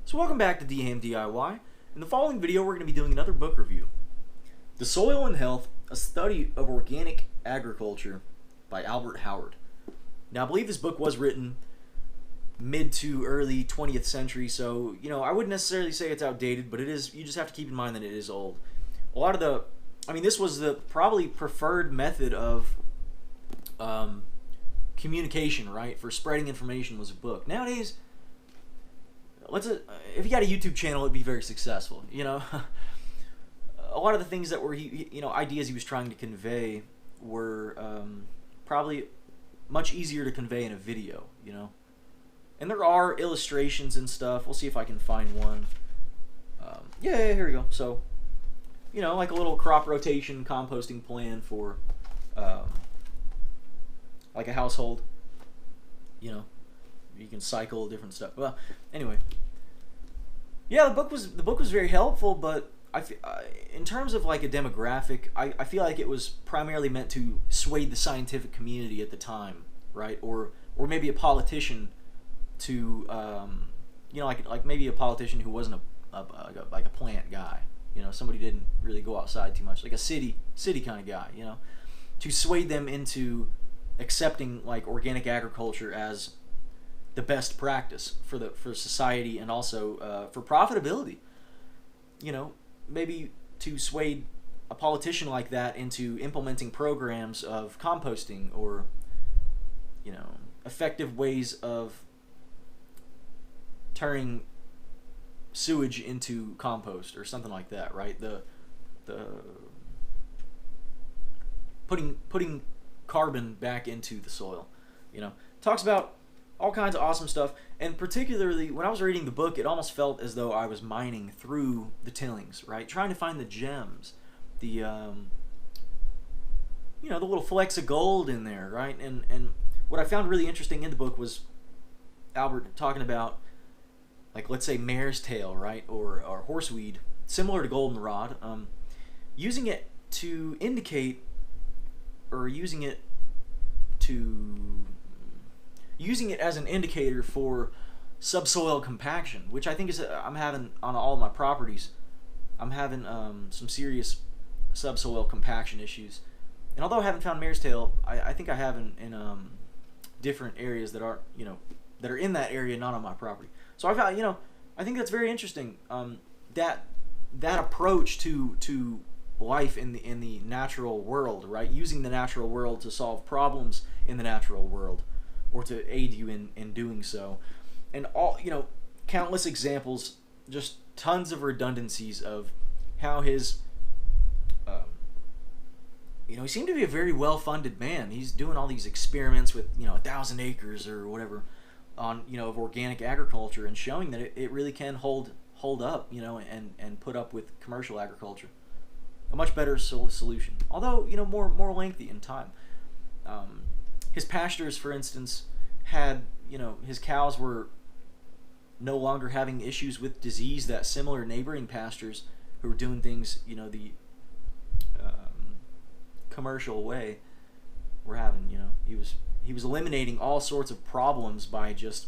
So welcome back to DHAM DIY. In the following video we're going to be doing another book review. The Soil and Health, a Study of Organic Agriculture by Albert Howard. Now I believe this book was written mid to early 20th century, so I wouldn't necessarily say it's outdated, but it is. You just have to keep in mind that it is old. A lot of this was the probably preferred method of communication, right? For spreading information was a book. Nowadays, if you got a YouTube channel, it'd be very successful. A lot of the things that were ideas he was trying to convey were probably much easier to convey in a video. And there are illustrations and stuff. We'll see if I can find one. Yeah, here we go. So, like a little crop rotation composting plan for like a household. You can cycle different stuff. Well, anyway, yeah, the book was very helpful, but in terms of like a demographic, I feel like it was primarily meant to sway the scientific community at the time, right? Or maybe a politician to like maybe a politician who wasn't like a plant guy, somebody didn't really go outside too much, like a city kind of guy, to sway them into accepting like organic agriculture as the best practice for society and also for profitability. Maybe to sway a politician like that into implementing programs of composting or effective ways of turning sewage into compost or something like that, right? The putting carbon back into the soil. Talks about all kinds of awesome stuff, and particularly when I was reading the book, it almost felt as though I was mining through the tillings, right? Trying to find the gems, the little flecks of gold in there, right? And what I found really interesting in the book was Albert talking about, like, let's say mare's tail, right, or horseweed, similar to goldenrod, using it to indicate, or using it as an indicator for subsoil compaction, which I think is I'm having on all of my properties. I'm having some serious subsoil compaction issues, and although I haven't found mare's tail, I think I have in different areas that aren't that are in that area, not on my property. So I found I think that's very interesting. That approach to life in the natural world, right? Using the natural world to solve problems in the natural world, or to aid you in doing so. And all, countless examples, just tons of redundancies of how his, he seemed to be a very well-funded man. He's doing all these experiments with, 1,000 acres or whatever on, of organic agriculture, and showing that it really can hold up, and put up with commercial agriculture. A much better solution, although, more lengthy in time. His pastures, for instance, had, his cows were no longer having issues with disease that similar neighboring pastures who were doing things, the commercial way were having. He was eliminating all sorts of problems by just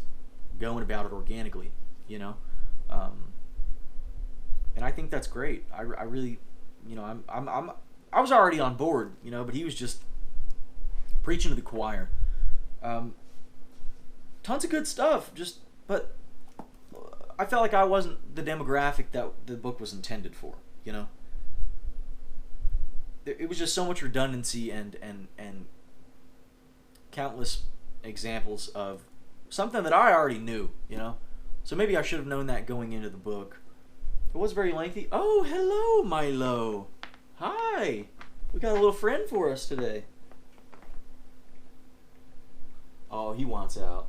going about it organically, and I think that's great. I really, I was already on board, but he was just preaching to the choir. Tons of good stuff, but I felt like I wasn't the demographic that the book was intended for. It was just so much redundancy and countless examples of something that I already knew. So maybe I should have known that going into the book. It was very lengthy. Oh, hello, Milo. Hi. We got a little friend for us today. Oh, he wants out.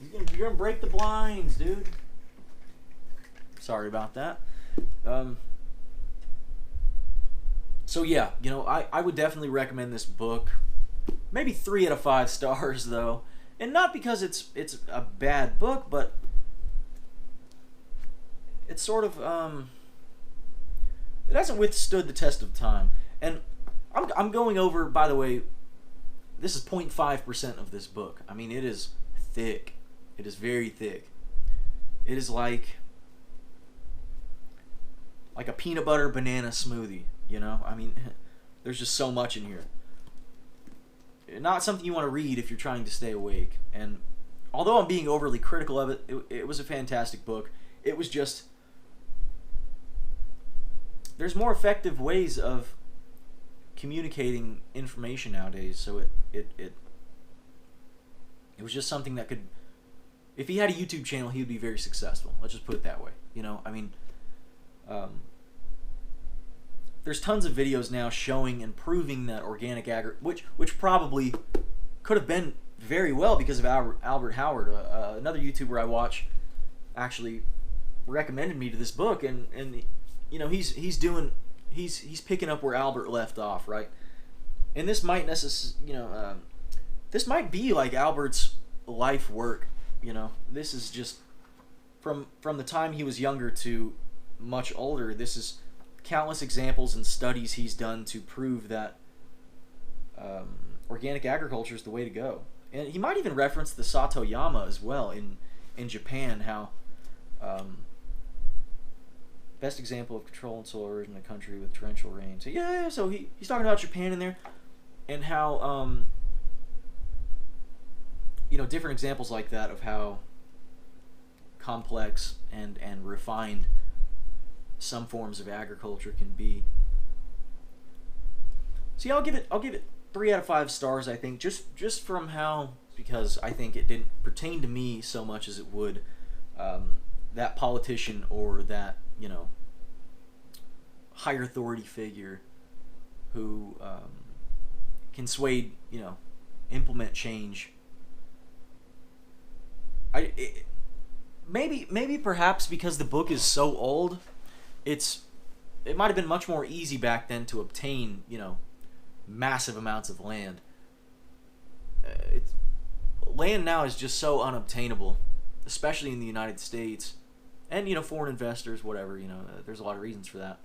You're gonna break the blinds, dude. Sorry about that. So yeah, I would definitely recommend this book. Maybe 3 out of 5 stars though, and not because it's a bad book, but it's sort of it hasn't withstood the test of time. And I'm going over, by the way, this is 0.5% 0.5% of this book. I mean, it is thick. It is very thick. It is like a peanut butter banana smoothie, you know? I mean, there's just so much in here. Not something you want to read if you're trying to stay awake. And although I'm being overly critical of it, it was a fantastic book. It was just, there's more effective ways of communicating information nowadays, so it was just something that could, if he had a YouTube channel, he would be very successful. Let's just put it that way. You know, I mean, there's tons of videos now showing and proving that organic which probably could have been very well because of Albert Howard. Another YouTuber I watch actually recommended me to this book, and you know, he's picking up where Albert left off, right? And this might this might be like Albert's life work. You know, this is just from the time he was younger to much older. This is countless examples and studies he's done to prove that organic agriculture is the way to go. And he might even reference the Satoyama as well in Japan, how best example of control and soil erosion in a country with torrential rain. So yeah, so he's talking about Japan in there, and how you know, different examples like that of how complex and refined some forms of agriculture can be. See, I'll give it 3 out of 5 stars. I think just from how, because I think it didn't pertain to me so much as it would that politician or that, you know, higher authority figure who can sway, you know, implement change. Maybe perhaps because the book is so old, it might have been much more easy back then to obtain, you know, massive amounts of land. Land now is just so unobtainable, especially in the United States, and, you know, foreign investors, whatever, you know, there's a lot of reasons for that,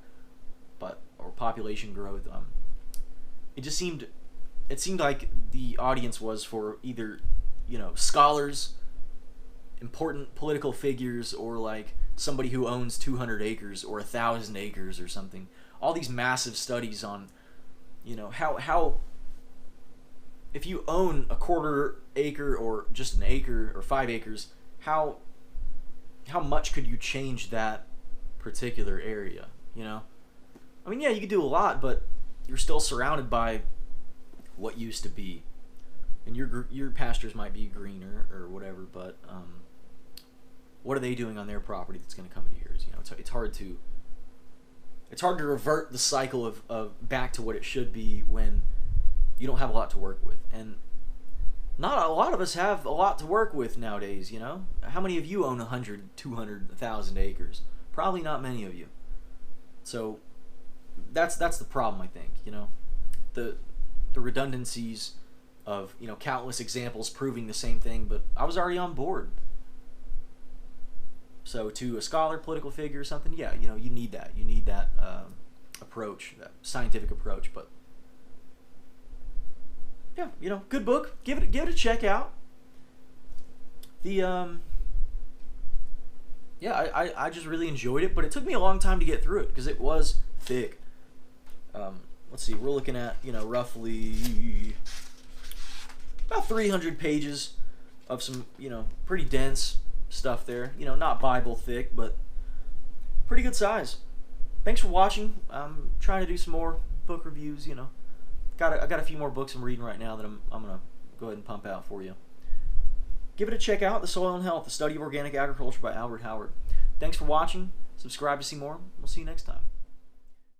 or population growth. It seemed like the audience was for either, you know, scholars, important political figures, or like somebody who owns 200 acres or 1,000 acres or something. All these massive studies on, you know, how if you own a quarter acre or just an acre or 5 acres, how much could you change that particular area, you know? I mean, yeah, you could do a lot, but you're still surrounded by what used to be. And your pastures might be greener or whatever, but what are they doing on their property that's going to come into yours? You know, it's hard to revert the cycle of back to what it should be when you don't have a lot to work with. And not a lot of us have a lot to work with nowadays, you know? How many of you own 100, 200, 1,000 acres? Probably not many of you. So that's the problem, I think, you know? The redundancies of, you know, countless examples proving the same thing, but I was already on board. So to a scholar, political figure, or something, yeah, you know, you need that. You need that approach, that scientific approach. But yeah, you know, good book. Give it a check out. The yeah, I just really enjoyed it, but it took me a long time to get through it because it was thick. Let's see, we're looking at, you know, roughly about 300 pages of some, you know, pretty dense stuff there. You know, not Bible thick, but pretty good size. Thanks for watching. I'm trying to do some more book reviews, you know. I got a few more books I'm reading right now that I'm gonna go ahead and pump out for you. Give it a check out, The Soil and Health, The Study of Organic Agriculture by Albert Howard. Thanks for watching. Subscribe to see more. We'll see you next time.